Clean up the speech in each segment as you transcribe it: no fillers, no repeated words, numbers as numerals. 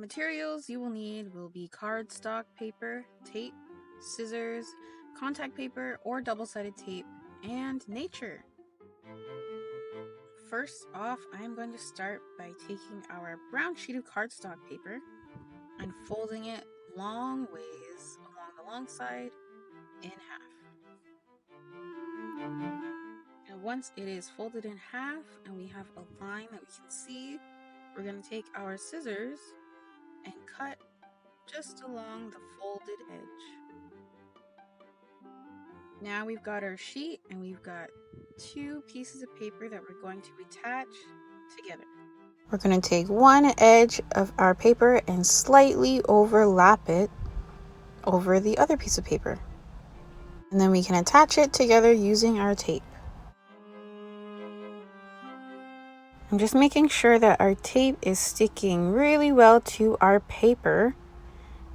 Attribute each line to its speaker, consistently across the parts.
Speaker 1: materials you will need will be cardstock paper, tape, scissors, contact paper or double-sided tape, and nature. First off, I'm going to start by taking our brown sheet of cardstock paper and folding it long ways along the long side in half. And once it is folded in half and we have a line that we can see, we're going to take our scissors and cut just along the folded edge. Now we've got our sheet and we've got two pieces of paper that we're going to attach together. We're going to take one edge of our paper and slightly overlap it over the other piece of paper. And then we can attach it together using our tape. I'm just making sure that our tape is sticking really well to our paper.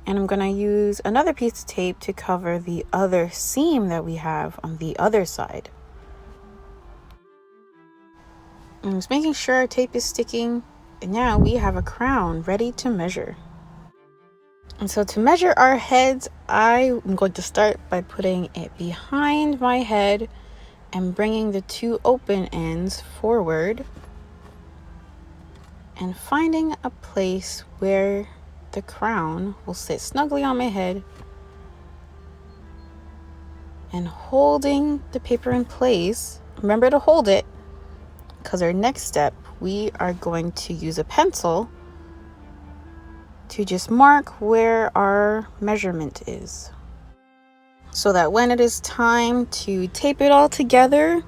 Speaker 1: And I'm going to use another piece of tape to cover the other seam that we have on the other side. I'm just making sure our tape is sticking. And now we have a crown ready to measure. And so to measure our heads, I'm going to start by putting it behind my head and bringing the two open ends forward and finding a place where the crown will sit snugly on my head, and holding the paper in place. Remember to hold it, because our next step, we are going to use a pencil to just mark where our measurement is, so that when it is time to tape it all together,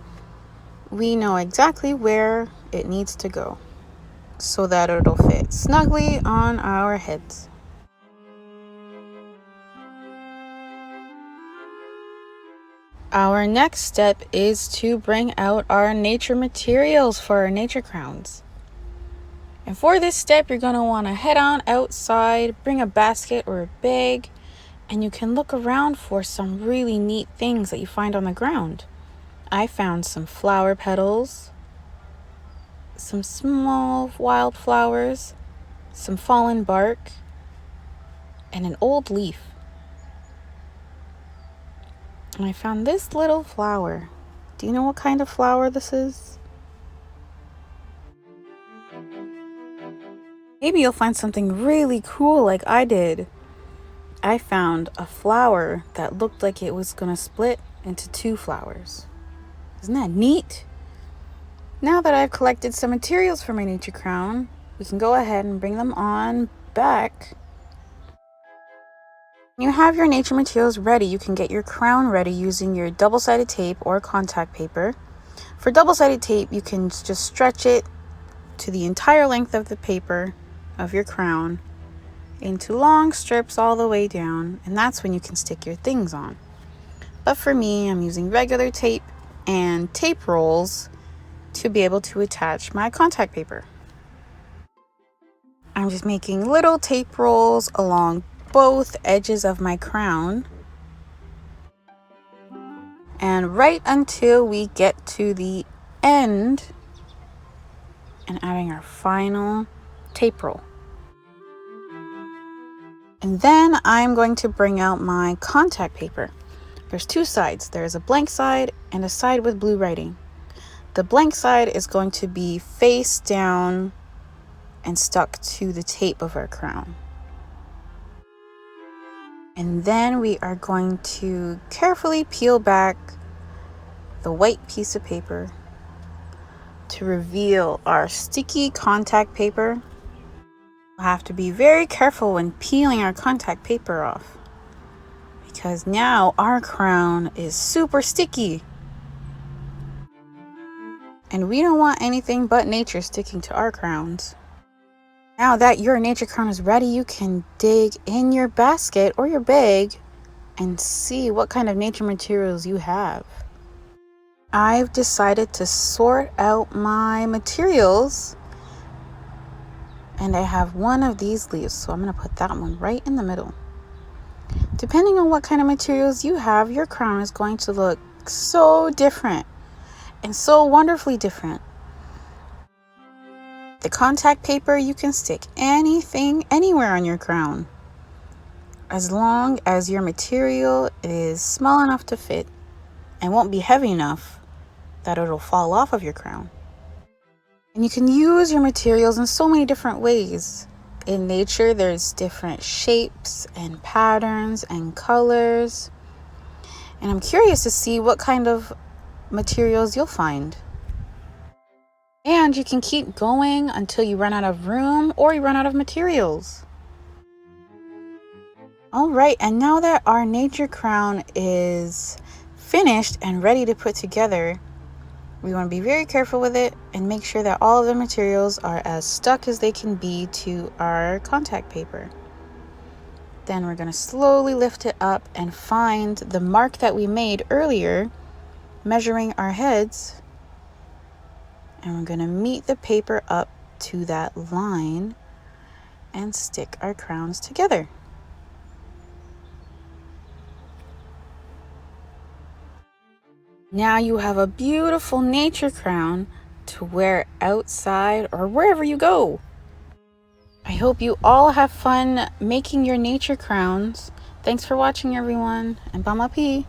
Speaker 1: we know exactly where it needs to go, so that it'll fit snugly on our heads. Our next step is to bring out our nature materials for our nature crowns. And for this step, you're going to want to head on outside, bring a basket or a bag, and you can look around for some really neat things that you find on the ground. I found some flower petals, some small wildflowers, some fallen bark, and an old leaf. And I found this little flower. Do you know what kind of flower this is? Maybe you'll find something really cool like I did. I found a flower that looked like it was going to split into two flowers. Isn't that neat? Now that I've collected some materials for my nature crown, we can go ahead and bring them on back. When you have your nature materials ready, you can get your crown ready using your double-sided tape or contact paper. For double-sided tape, you can just stretch it to the entire length of the paper of your crown into long strips all the way down, and that's when you can stick your things on. But for me, I'm using regular tape and tape rolls to be able to attach my contact paper. I'm just making little tape rolls along both edges of my crown, and right until we get to the end and adding our final tape roll. And then I'm going to bring out my contact paper. There's two sides. There's a blank side and a side with blue writing. The blank side is going to be face down and stuck to the tape of our crown. And then we are going to carefully peel back the white piece of paper to reveal our sticky contact paper. We'll have to be very careful when peeling our contact paper off, because now our crown is super sticky. And we don't want anything but nature sticking to our crowns. Now that your nature crown is ready, you can dig in your basket or your bag and see what kind of nature materials you have. I've decided to sort out my materials, and I have one of these leaves, so I'm going to put that one right in the middle. Depending on what kind of materials you have, your crown is going to look so different and so wonderfully different. The contact paper, you can stick anything anywhere on your crown, as long as your material is small enough to fit and won't be heavy enough that it'll fall off of your crown. And you can use your materials in so many different ways. In nature, there's different shapes and patterns and colors. And I'm curious to see what kind of materials you'll find. And you can keep going until you run out of room or you run out of materials. All right, and now that our nature crown is finished and ready to put together, we want to be very careful with it and make sure that all of the materials are as stuck as they can be to our contact paper. Then we're going to slowly lift it up and find the mark that we made earlier, measuring our heads. And we're going to meet the paper up to that line and stick our crowns together. Now you have a beautiful nature crown to wear outside or wherever you go. I hope you all have fun making your nature crowns. Thanks for watching, everyone, and Bamapi.